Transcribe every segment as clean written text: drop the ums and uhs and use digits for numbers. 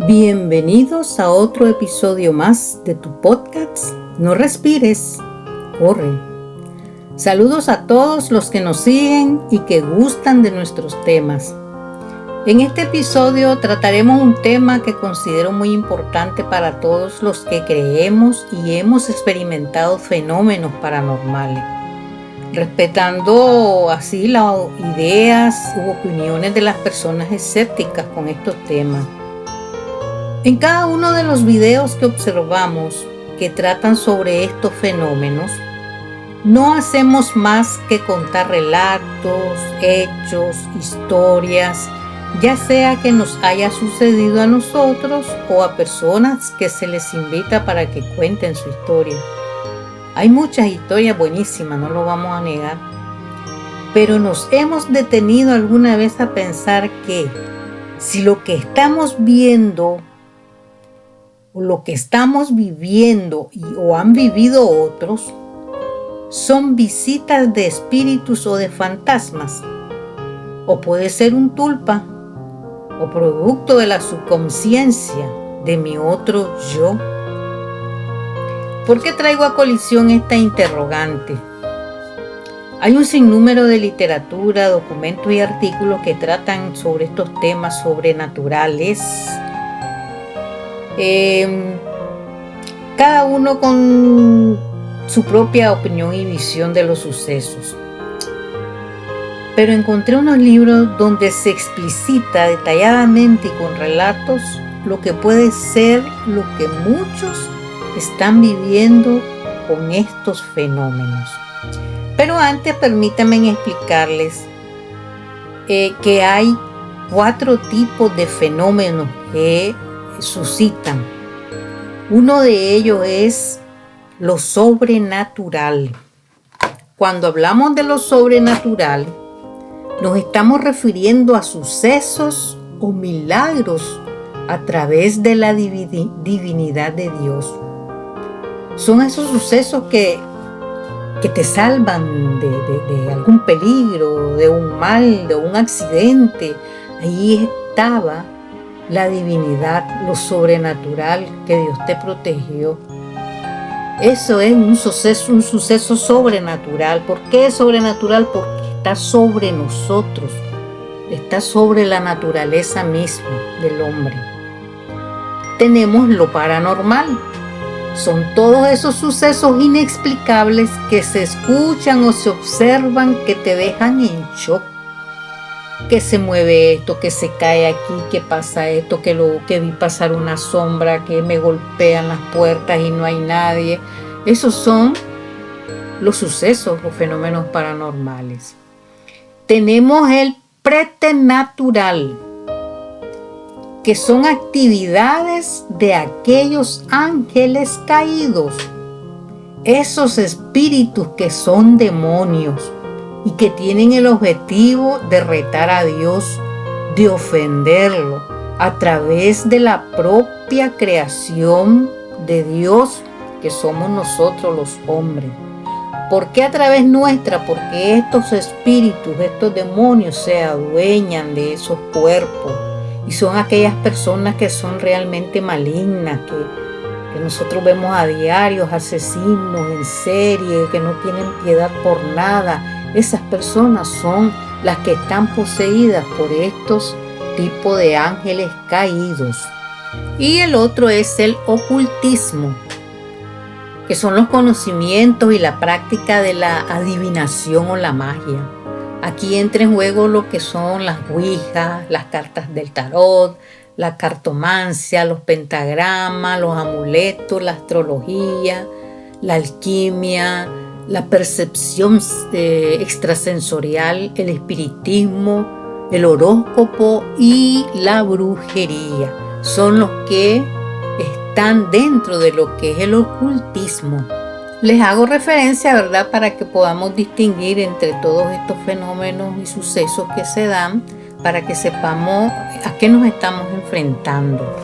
Bienvenidos a otro episodio más de tu podcast No respires, corre. Saludos a todos los que nos siguen y que gustan de nuestros temas. En este episodio trataremos un tema que considero muy importante para todos los que creemos y hemos experimentado fenómenos paranormales, respetando así las ideas u opiniones de las personas escépticas con estos temas. En cada uno de los videos que observamos que tratan sobre estos fenómenos, no hacemos más que contar relatos, hechos, historias, ya sea que nos haya sucedido a nosotros o a personas que se les invita para que cuenten su historia. Hay muchas historias buenísimas, no lo vamos a negar, pero nos hemos detenido alguna vez a pensar que si lo que estamos viendo o lo que estamos viviendo o han vivido otros son visitas de espíritus o de fantasmas, o puede ser un tulpa o producto de la subconsciencia de mi otro yo. ¿Por qué traigo a colisión esta interrogante? Hay un sinnúmero de literatura, documentos y artículos que tratan sobre estos temas sobrenaturales, cada uno con su propia opinión y visión de los sucesos. Pero encontré unos libros donde se explicita detalladamente y con relatos lo que puede ser lo que muchos están viviendo con estos fenómenos. Pero antes permítanme explicarles que hay 4 tipos de fenómenos que suscitan. Uno de ellos es lo sobrenatural. Cuando hablamos de lo sobrenatural, nos estamos refiriendo a sucesos o milagros a través de la divinidad de Dios. Son esos sucesos que te salvan de algún peligro, de un mal, de un accidente. Ahí estaba la divinidad, lo sobrenatural, que Dios te protegió. Eso es un suceso sobrenatural. ¿Por qué es sobrenatural? Porque está sobre nosotros, está sobre la naturaleza misma del hombre. Tenemos lo paranormal. Son todos esos sucesos inexplicables que se escuchan o se observan que te dejan en shock. Que se mueve esto, que se cae aquí, que pasa esto, que vi pasar una sombra, que me golpean las puertas y no hay nadie. Esos son los sucesos, los fenómenos paranormales. Tenemos el preternatural, que son actividades de aquellos ángeles caídos, esos espíritus que son demonios y que tienen el objetivo de retar a Dios, de ofenderlo a través de la propia creación de Dios, que somos nosotros los hombres. ¿Por qué a través nuestra? Porque estos espíritus, estos demonios se adueñan de esos cuerpos y son aquellas personas que son realmente malignas, que nosotros vemos a diario, asesinos en serie, que no tienen piedad por nada. Esas personas son las que están poseídas por estos tipos de ángeles caídos. Y el otro es el ocultismo, que son los conocimientos y la práctica de la adivinación o la magia. Aquí entra en juego lo que son las ouijas, las cartas del tarot, la cartomancia, los pentagramas, los amuletos, la astrología, la alquimia, la percepción extrasensorial, el espiritismo, el horóscopo y la brujería. Son los que están dentro de lo que es el ocultismo. Les hago referencia, ¿verdad?, para que podamos distinguir entre todos estos fenómenos y sucesos que se dan, para que sepamos a qué nos estamos enfrentando.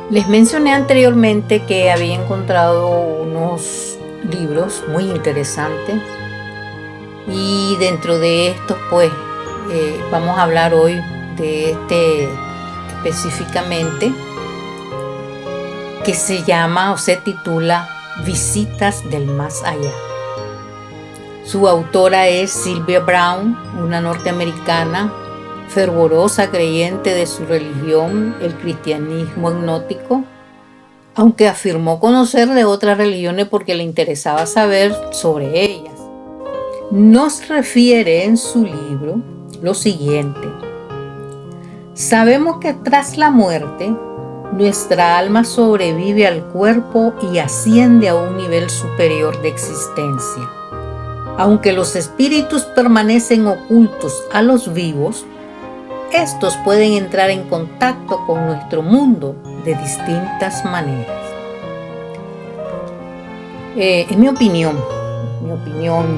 Les mencioné anteriormente que había encontrado unos libros muy interesantes y dentro de estos pues vamos a hablar hoy de específicamente, que se llama o se titula Visitas del Más Allá. Su autora es Sylvia Browne, una norteamericana fervorosa creyente de su religión, el cristianismo gnóstico, aunque afirmó conocer de otras religiones porque le interesaba saber sobre ellas. Nos refiere en su libro lo siguiente: sabemos que tras la muerte, nuestra alma sobrevive al cuerpo y asciende a un nivel superior de existencia. Aunque los espíritus permanecen ocultos a los vivos, estos pueden entrar en contacto con nuestro mundo de distintas maneras. En mi opinión,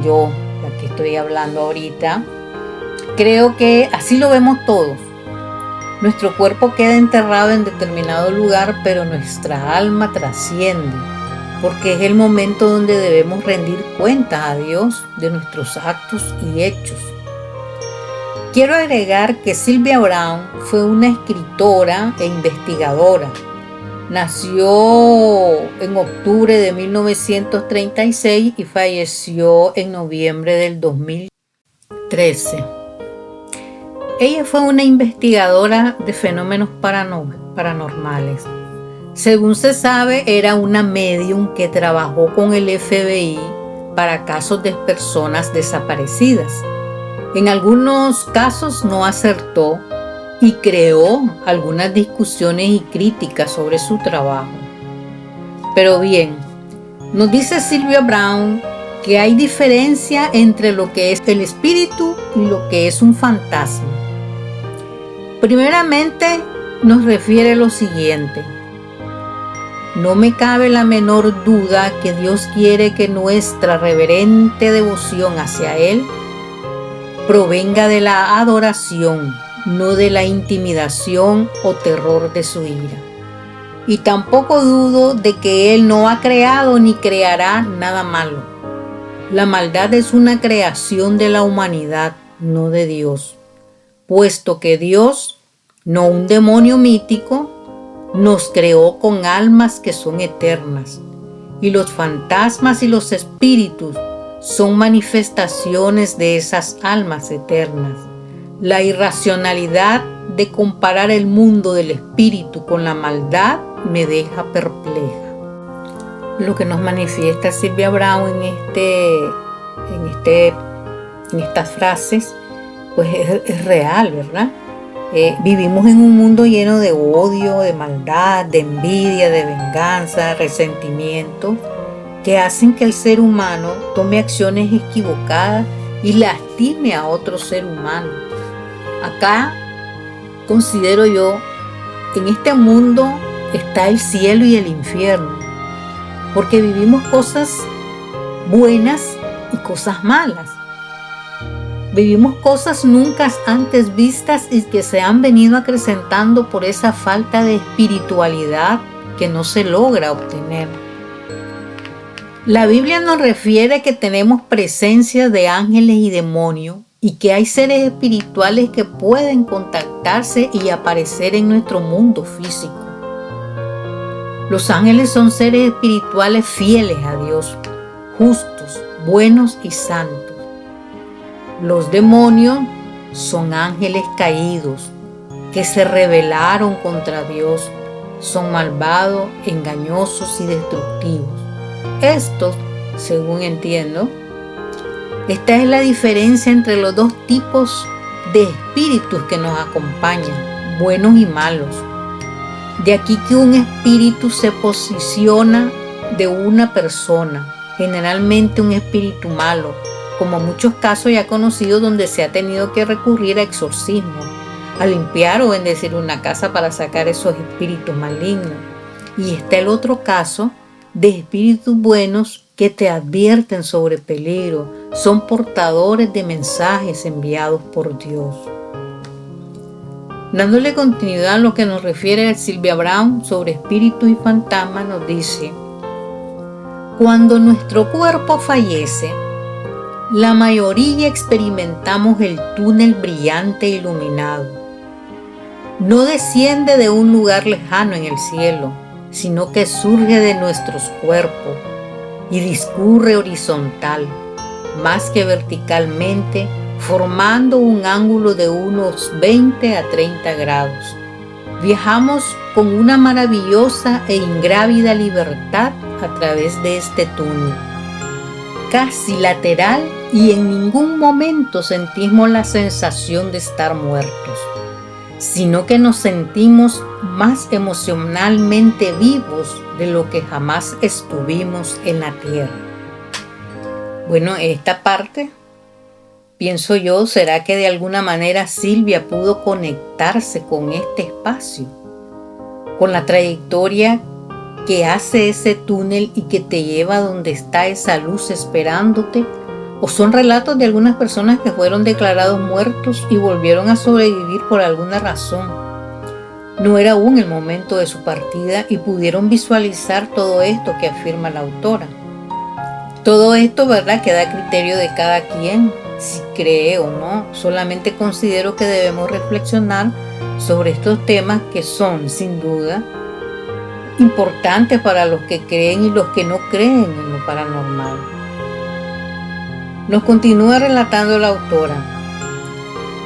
yo, la que estoy hablando ahorita, creo que así lo vemos todos. Nuestro cuerpo queda enterrado en determinado lugar, pero nuestra alma trasciende, porque es el momento donde debemos rendir cuentas a Dios de nuestros actos y hechos. Quiero agregar que Sylvia Browne fue una escritora e investigadora. Nació en octubre de 1936 y falleció en noviembre del 2013. Ella fue una investigadora de fenómenos paranormales. Según se sabe, era una médium que trabajó con el FBI para casos de personas desaparecidas. En algunos casos no acertó y creó algunas discusiones y críticas sobre su trabajo. Pero bien, nos dice Sylvia Browne que hay diferencia entre lo que es el espíritu y lo que es un fantasma. Primeramente, nos refiere lo siguiente: no me cabe la menor duda que Dios quiere que nuestra reverente devoción hacia Él provenga de la adoración, no de la intimidación o terror de su ira. Y tampoco dudo de que Él no ha creado ni creará nada malo. La maldad es una creación de la humanidad, no de Dios, puesto que Dios, no un demonio mítico, nos creó con almas que son eternas, y los fantasmas y los espíritus son manifestaciones de esas almas eternas. La irracionalidad de comparar el mundo del espíritu con la maldad me deja perpleja. Lo que nos manifiesta Sylvia Browne en estas frases, pues es real, ¿verdad? Vivimos en un mundo lleno de odio, de maldad, de envidia, de venganza, resentimiento, que hacen que el ser humano tome acciones equivocadas y lastime a otro ser humano. Acá considero yo, en este mundo está el cielo y el infierno, porque vivimos cosas buenas y cosas malas. Vivimos cosas nunca antes vistas y que se han venido acrecentando por esa falta de espiritualidad que no se logra obtener. La Biblia nos refiere que tenemos presencia de ángeles y demonios y que hay seres espirituales que pueden contactarse y aparecer en nuestro mundo físico. Los ángeles son seres espirituales fieles a Dios, justos, buenos y santos. Los demonios son ángeles caídos que se rebelaron contra Dios, son malvados, engañosos y destructivos. Estos, según entiendo, esta es la diferencia entre los dos tipos de espíritus que nos acompañan, buenos y malos. De aquí que un espíritu se posiciona de una persona, generalmente un espíritu malo, como muchos casos ya conocidos donde se ha tenido que recurrir a exorcismo, a limpiar o bendecir una casa para sacar esos espíritus malignos. Y está el otro caso de espíritus buenos que te advierten sobre peligro, son portadores de mensajes enviados por Dios. Dándole continuidad a lo que nos refiere Sylvia Browne sobre espíritus y fantasmas, nos dice: cuando nuestro cuerpo fallece, la mayoría experimentamos el túnel brillante e iluminado. no desciende de un lugar lejano en el cielo, sino que surge de nuestros cuerpos y discurre horizontal, más que verticalmente, formando un ángulo de unos 20 a 30 grados. Viajamos con una maravillosa e ingrávida libertad a través de este túnel, casi lateral, y en ningún momento sentimos la sensación de estar muertos, sino que nos sentimos más emocionalmente vivos de lo que jamás estuvimos en la tierra. Bueno, esta parte, pienso yo, ¿será que de alguna manera Silvia pudo conectarse con este espacio, con la trayectoria que hace ese túnel y que te lleva donde está esa luz esperándote? ¿O son relatos de algunas personas que fueron declarados muertos y volvieron a sobrevivir por alguna razón? No era aún el momento de su partida y pudieron visualizar todo esto que afirma la autora. Todo esto, ¿verdad?, queda a criterio de cada quien, si cree o no. Solamente considero que debemos reflexionar sobre estos temas que son, sin duda, importantes para los que creen y los que no creen en lo paranormal. Nos continúa relatando la autora.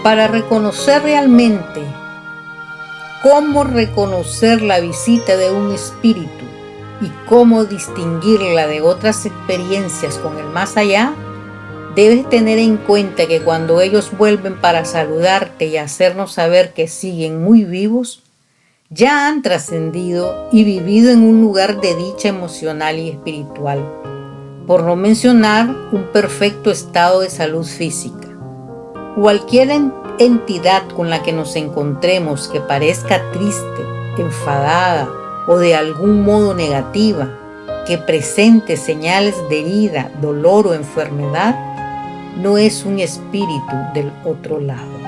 Para reconocer realmente cómo reconocer la visita de un espíritu y cómo distinguirla de otras experiencias con el más allá, debes tener en cuenta que cuando ellos vuelven para saludarte y hacernos saber que siguen muy vivos, ya han trascendido y vivido en un lugar de dicha emocional y espiritual, por no mencionar un perfecto estado de salud física. Cualquier entidad con la que nos encontremos que parezca triste, enfadada o de algún modo negativa, que presente señales de herida, dolor o enfermedad, no es un espíritu del otro lado.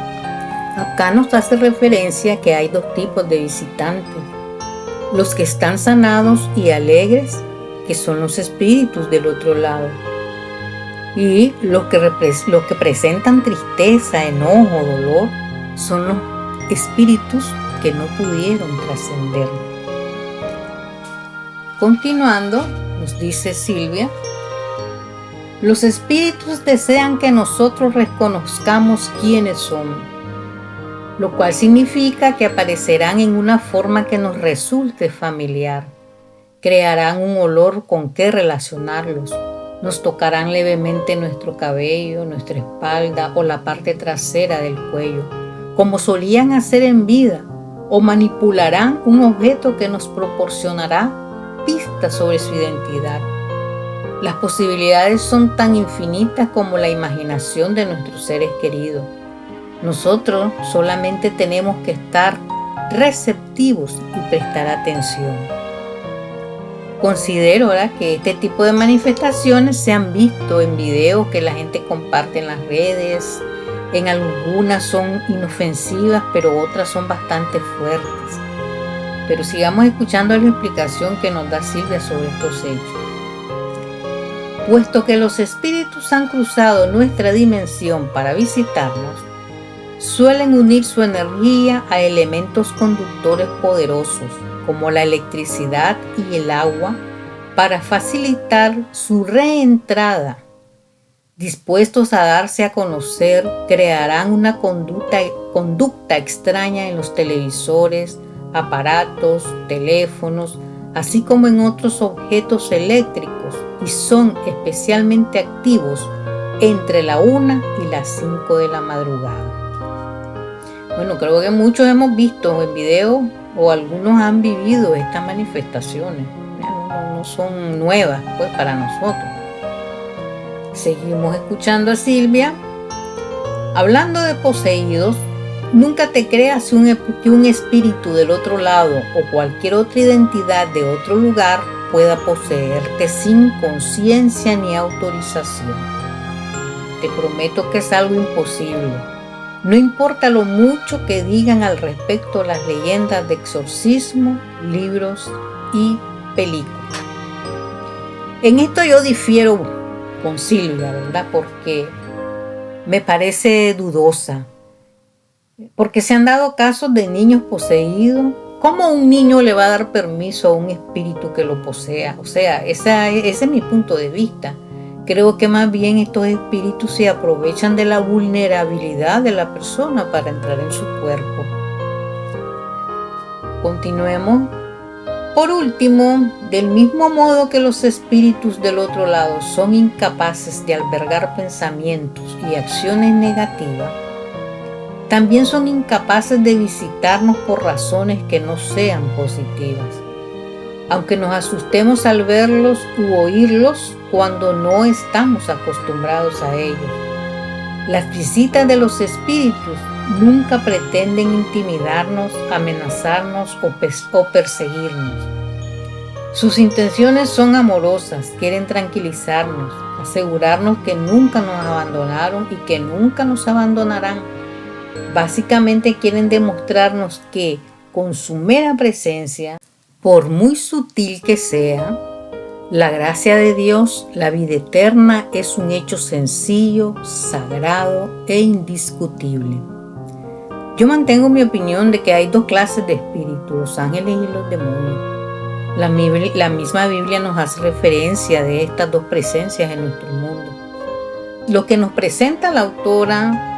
Acá nos hace referencia que hay dos tipos de visitantes: los que están sanados y alegres, que son los espíritus del otro lado, y los que presentan tristeza, enojo, dolor, son los espíritus que no pudieron trascender. Continuando, nos dice Silvia: los espíritus desean que nosotros reconozcamos quiénes somos, lo cual significa que aparecerán en una forma que nos resulte familiar. Crearán un olor con que relacionarlos. Nos tocarán levemente nuestro cabello, nuestra espalda o la parte trasera del cuello, como solían hacer en vida, o manipularán un objeto que nos proporcionará pistas sobre su identidad. Las posibilidades son tan infinitas como la imaginación de nuestros seres queridos. Nosotros solamente tenemos que estar receptivos y prestar atención. Considero que este tipo de manifestaciones se han visto en videos que la gente comparte en las redes. En algunas son inofensivas, pero otras son bastante fuertes. Pero sigamos escuchando la explicación que nos da Silvia sobre estos hechos. Puesto que los espíritus han cruzado nuestra dimensión para visitarnos, suelen unir su energía a elementos conductores poderosos, como la electricidad y el agua, para facilitar su reentrada. Dispuestos a darse a conocer, crearán una conducta extraña en los televisores, aparatos, teléfonos, así como en otros objetos eléctricos, y son especialmente activos entre la 1 y las 5 de la madrugada. Bueno, creo que muchos hemos visto en video o algunos han vivido estas manifestaciones. No son nuevas, pues, para nosotros. Seguimos escuchando a Silvia. Hablando de poseídos, nunca te creas que un espíritu del otro lado o cualquier otra identidad de otro lugar pueda poseerte sin conciencia ni autorización. Te prometo que es algo imposible. No importa lo mucho que digan al respecto las leyendas de exorcismo, libros y películas. En esto yo difiero con Silvia, ¿verdad? Porque me parece dudosa. Porque se han dado casos de niños poseídos. ¿Cómo un niño le va a dar permiso a un espíritu que lo posea? O sea, ese es mi punto de vista. Creo que más bien estos espíritus se aprovechan de la vulnerabilidad de la persona para entrar en su cuerpo. Continuemos. Por último, del mismo modo que los espíritus del otro lado son incapaces de albergar pensamientos y acciones negativas, también son incapaces de visitarnos por razones que no sean positivas, aunque nos asustemos al verlos u oírlos cuando no estamos acostumbrados a ellos. Las visitas de los espíritus nunca pretenden intimidarnos, amenazarnos o perseguirnos. Sus intenciones son amorosas, quieren tranquilizarnos, asegurarnos que nunca nos abandonaron y que nunca nos abandonarán. Básicamente quieren demostrarnos que, con su mera presencia, por muy sutil que sea, la gracia de Dios, la vida eterna, es un hecho sencillo, sagrado e indiscutible. Yo mantengo mi opinión de que hay dos clases de espíritus, los ángeles y los demonios. La misma Biblia nos hace referencia de estas dos presencias en nuestro mundo. Lo que nos presenta la autora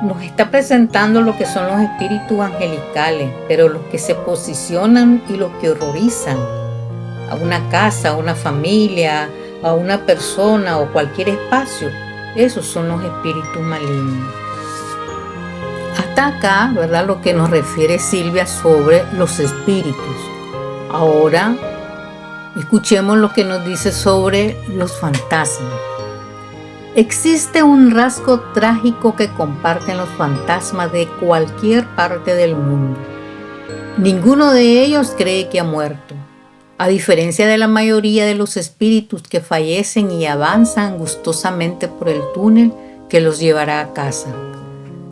nos está presentando lo que son los espíritus angelicales, pero los que se posicionan y los que horrorizan a una casa, a una familia, a una persona o cualquier espacio, esos son los espíritus malignos. Hasta acá, ¿verdad?, lo que nos refiere Silvia sobre los espíritus. Ahora, escuchemos lo que nos dice sobre los fantasmas. Existe un rasgo trágico que comparten los fantasmas de cualquier parte del mundo. Ninguno de ellos cree que ha muerto, a diferencia de la mayoría de los espíritus que fallecen y avanzan gustosamente por el túnel que los llevará a casa.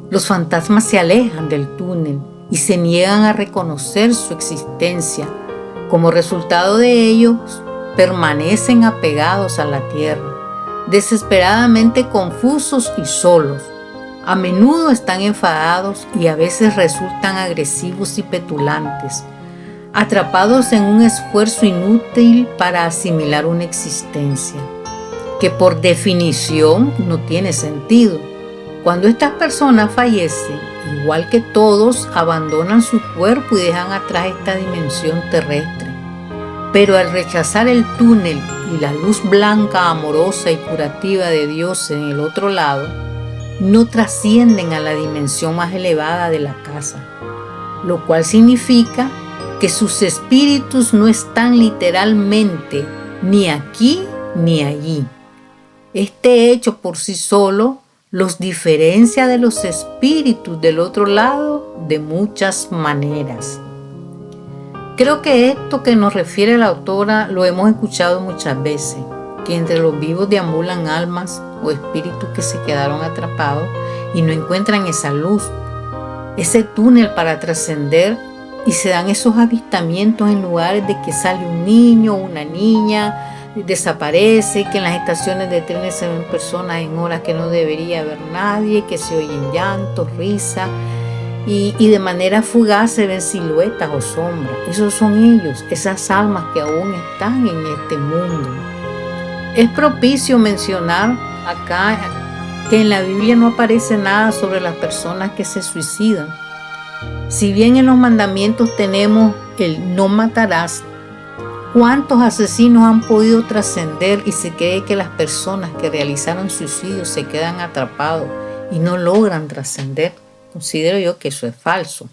Los fantasmas se alejan del túnel y se niegan a reconocer su existencia. Como resultado de ello, permanecen apegados a la tierra, desesperadamente confusos y solos. A menudo están enfadados y a veces resultan agresivos y petulantes, atrapados en un esfuerzo inútil para asimilar una existencia que por definición no tiene sentido. Cuando estas personas fallecen, igual que todos, abandonan su cuerpo y dejan atrás esta dimensión terrestre. Pero al rechazar el túnel y la luz blanca, amorosa y curativa de Dios en el otro lado, no trascienden a la dimensión más elevada de la casa, lo cual significa que sus espíritus no están literalmente ni aquí ni allí. Este hecho por sí solo los diferencia de los espíritus del otro lado de muchas maneras. Creo que esto que nos refiere la autora lo hemos escuchado muchas veces, que entre los vivos deambulan almas o espíritus que se quedaron atrapados y no encuentran esa luz, ese túnel para trascender, y se dan esos avistamientos en lugares de que sale un niño o una niña, desaparece, que en las estaciones de trenes se ven personas en horas que no debería haber nadie, que se oyen llantos, risas, y de manera fugaz se ven siluetas o sombras. Esos son ellos, esas almas que aún están en este mundo. Es propicio mencionar acá que en la Biblia no aparece nada sobre las personas que se suicidan. Si bien en los mandamientos tenemos el no matarás, ¿cuántos asesinos han podido trascender y se cree que las personas que realizaron suicidio se quedan atrapados y no logran trascender? Considero yo que eso es falso.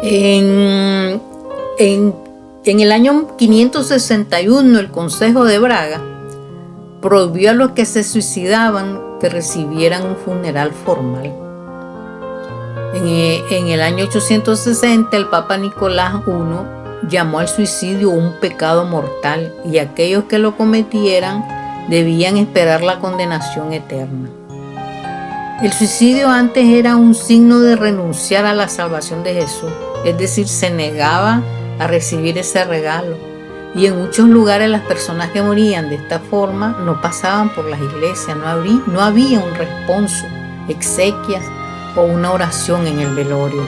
En el año 561, el Consejo de Braga prohibió a los que se suicidaban que recibieran un funeral formal. En el año 860, el Papa Nicolás I llamó al suicidio un pecado mortal y aquellos que lo cometieran debían esperar la condenación eterna. El suicidio antes era un signo de renunciar a la salvación de Jesús, es decir, se negaba a recibir ese regalo. Y en muchos lugares las personas que morían de esta forma no pasaban por las iglesias, no había un responso. exequias o una oración en el velorio.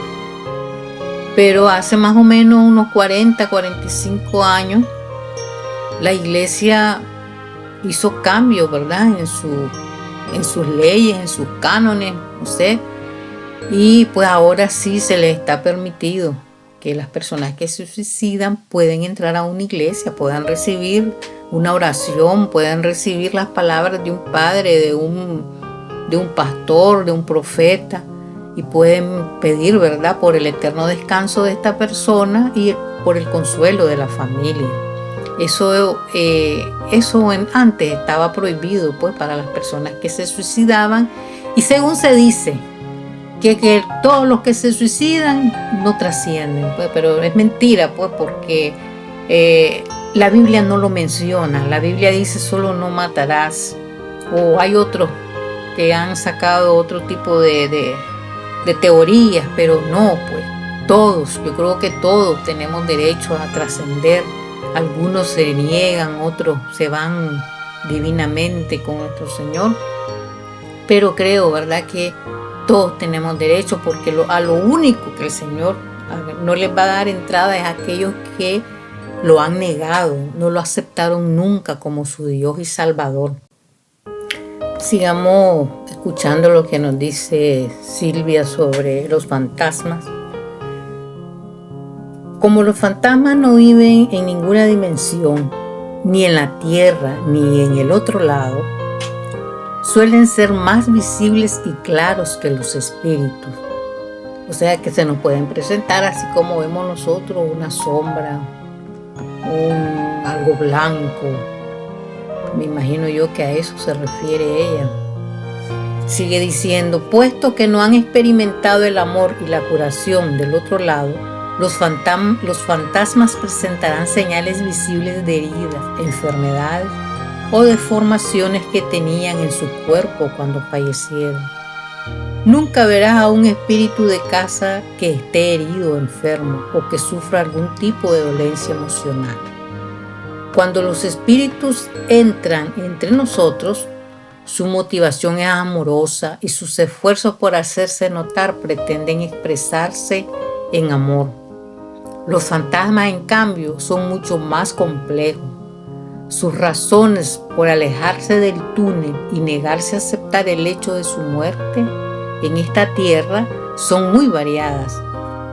Pero hace más o menos unos 45 años, la iglesia hizo cambios, ¿verdad? En sus leyes, en sus cánones, no sé. Y pues ahora sí se les está permitido que las personas que se suicidan pueden entrar a una iglesia, puedan recibir una oración, pueden recibir las palabras de un padre, de un pastor, de un profeta, y pueden pedir, ¿verdad?, por el eterno descanso de esta persona y por el consuelo de la familia. Eso antes estaba prohibido, pues, para las personas que se suicidaban, y según se dice, que todos los que se suicidan no trascienden, pues, pero es mentira, pues, porque la Biblia no lo menciona. La Biblia dice solo no matarás, o hay otros que han sacado otro tipo de teorías, pero no, pues todos, yo creo que todos tenemos derecho a trascender. Algunos se niegan, otros se van divinamente con nuestro Señor, pero creo, ¿verdad?, que todos tenemos derecho, porque a lo único que el Señor no les va a dar entrada es a aquellos que lo han negado, no lo aceptaron nunca como su Dios y Salvador. Sigamos escuchando lo que nos dice Silvia sobre los fantasmas. Como los fantasmas no viven en ninguna dimensión, ni en la tierra ni en el otro lado, suelen ser más visibles y claros que los espíritus. O sea que se nos pueden presentar así como vemos nosotros, una sombra, algo blanco. Me imagino yo que a eso se refiere ella. Sigue diciendo, puesto que no han experimentado el amor y la curación del otro lado, los fantasmas presentarán señales visibles de heridas, enfermedades o deformaciones que tenían en su cuerpo cuando fallecieron. Nunca verás a un espíritu de casa que esté herido o enfermo o que sufra algún tipo de dolencia emocional. Cuando los espíritus entran entre nosotros, su motivación es amorosa y sus esfuerzos por hacerse notar pretenden expresarse en amor. Los fantasmas, en cambio, son mucho más complejos. Sus razones por alejarse del túnel y negarse a aceptar el hecho de su muerte en esta tierra son muy variadas.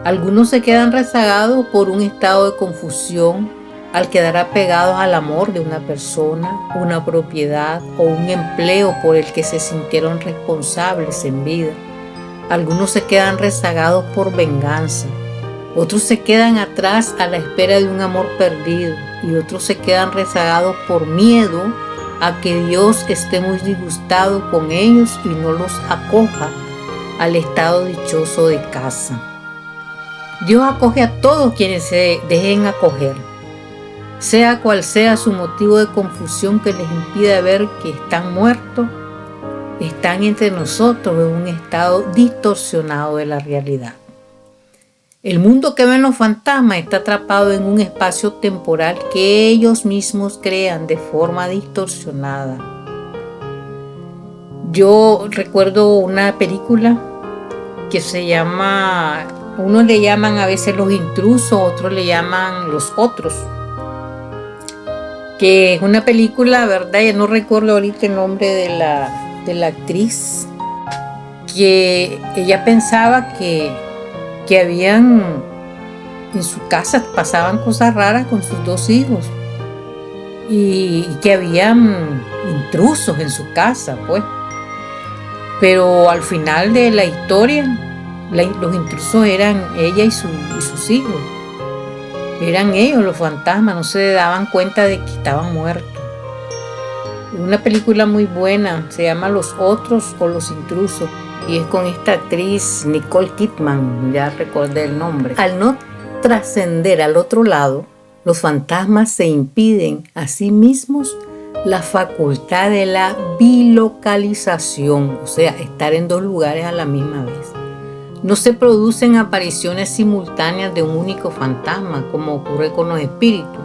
Algunos se quedan rezagados por un estado de confusión al quedar apegados al amor de una persona, una propiedad o un empleo por el que se sintieron responsables en vida. Algunos se quedan rezagados por venganza. Otros se quedan atrás a la espera de un amor perdido, y otros se quedan rezagados por miedo a que Dios esté muy disgustado con ellos y no los acoja al estado dichoso de casa. Dios acoge a todos quienes se dejen acoger, sea cual sea su motivo de confusión que les impida ver que están muertos. Están entre nosotros en un estado distorsionado de la realidad. El mundo que ven los fantasmas está atrapado en un espacio temporal que ellos mismos crean de forma distorsionada. Yo recuerdo una película que se llama, unos le llaman a veces Los Intrusos, otros le llaman Los Otros, que es una película, ¿verdad? Ya no recuerdo ahorita el nombre de la actriz, que ella pensaba que habían en su casa, pasaban cosas raras con sus dos hijos y que habían intrusos en su casa, pues. Pero al final de la historia, los intrusos eran ella y sus hijos. Eran ellos los fantasmas, no se daban cuenta de que estaban muertos. Es una película muy buena, se llama Los Otros o Los Intrusos, y es con esta actriz Nicole Kidman, ya recordé el nombre. Al no trascender al otro lado, los fantasmas se impiden a sí mismos la facultad de la bilocalización, o sea, estar en dos lugares a la misma vez. No se producen apariciones simultáneas de un único fantasma, como ocurre con los espíritus.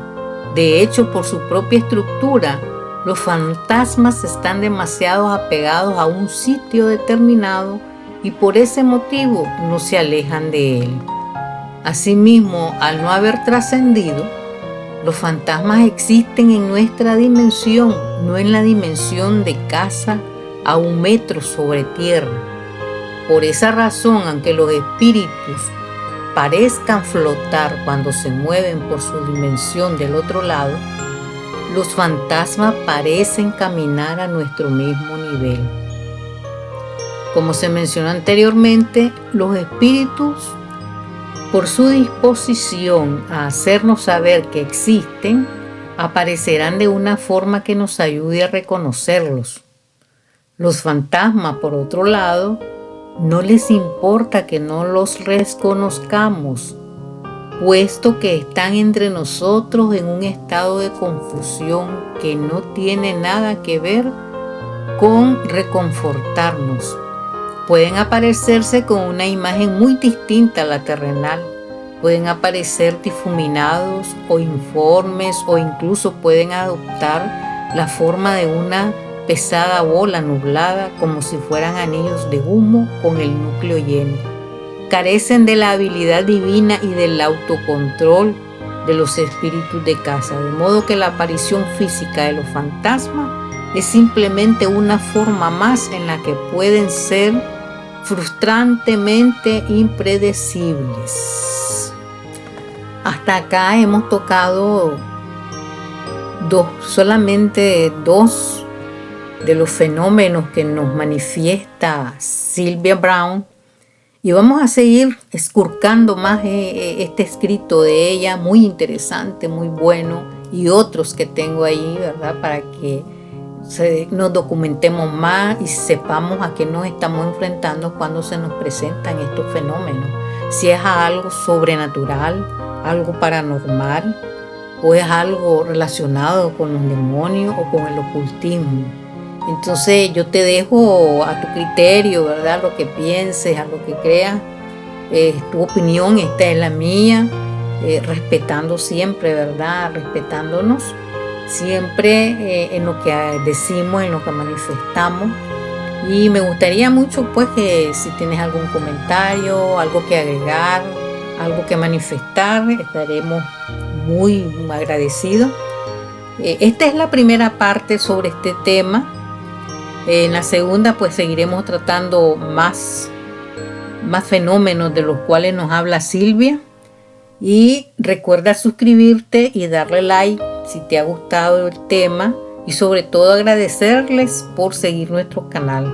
De hecho, por su propia estructura, Los fantasmas están demasiado apegados a un sitio determinado y por ese motivo no se alejan de él. Asimismo, al no haber trascendido, los fantasmas existen en nuestra dimensión, no en la dimensión de casa a 1 metro sobre tierra. Por esa razón, aunque los espíritus parezcan flotar cuando se mueven por su dimensión del otro lado, los fantasmas parecen caminar a nuestro mismo nivel. Como se mencionó anteriormente, los espíritus, por su disposición a hacernos saber que existen, aparecerán de una forma que nos ayude a reconocerlos. Los fantasmas, por otro lado, no les importa que no los reconozcamos, puesto que están entre nosotros en un estado de confusión que no tiene nada que ver con reconfortarnos. Pueden aparecerse con una imagen muy distinta a la terrenal. Pueden aparecer difuminados o informes, o incluso pueden adoptar la forma de una pesada bola nublada, como si fueran anillos de humo con el núcleo lleno. Carecen de la habilidad divina y del autocontrol de los espíritus de casa, de modo que la aparición física de los fantasmas es simplemente una forma más en la que pueden ser frustrantemente impredecibles. Hasta acá hemos tocado solamente dos de los fenómenos que nos manifiesta Sylvia Browne, y vamos a seguir escurcando más este escrito de ella, muy interesante, muy bueno, y otros que tengo ahí, ¿verdad? Para que nos documentemos más y sepamos a qué nos estamos enfrentando cuando se nos presentan estos fenómenos. Si es algo sobrenatural, algo paranormal, o es algo relacionado con los demonios o con el ocultismo. Entonces yo te dejo a tu criterio, ¿verdad? Lo que pienses, a lo que creas. Tu opinión, esta es la mía, respetando siempre, ¿verdad? Respetándonos siempre en lo que decimos, en lo que manifestamos. Y me gustaría mucho pues que si tienes algún comentario, algo que agregar, algo que manifestar, estaremos muy agradecidos. Esta es la primera parte sobre este tema. En la segunda pues seguiremos tratando más fenómenos de los cuales nos habla Sylvia. Y recuerda suscribirte y darle like si te ha gustado el tema, y sobre todo agradecerles por seguir nuestro canal.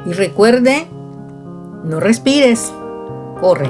Y recuerde, no respires, corre.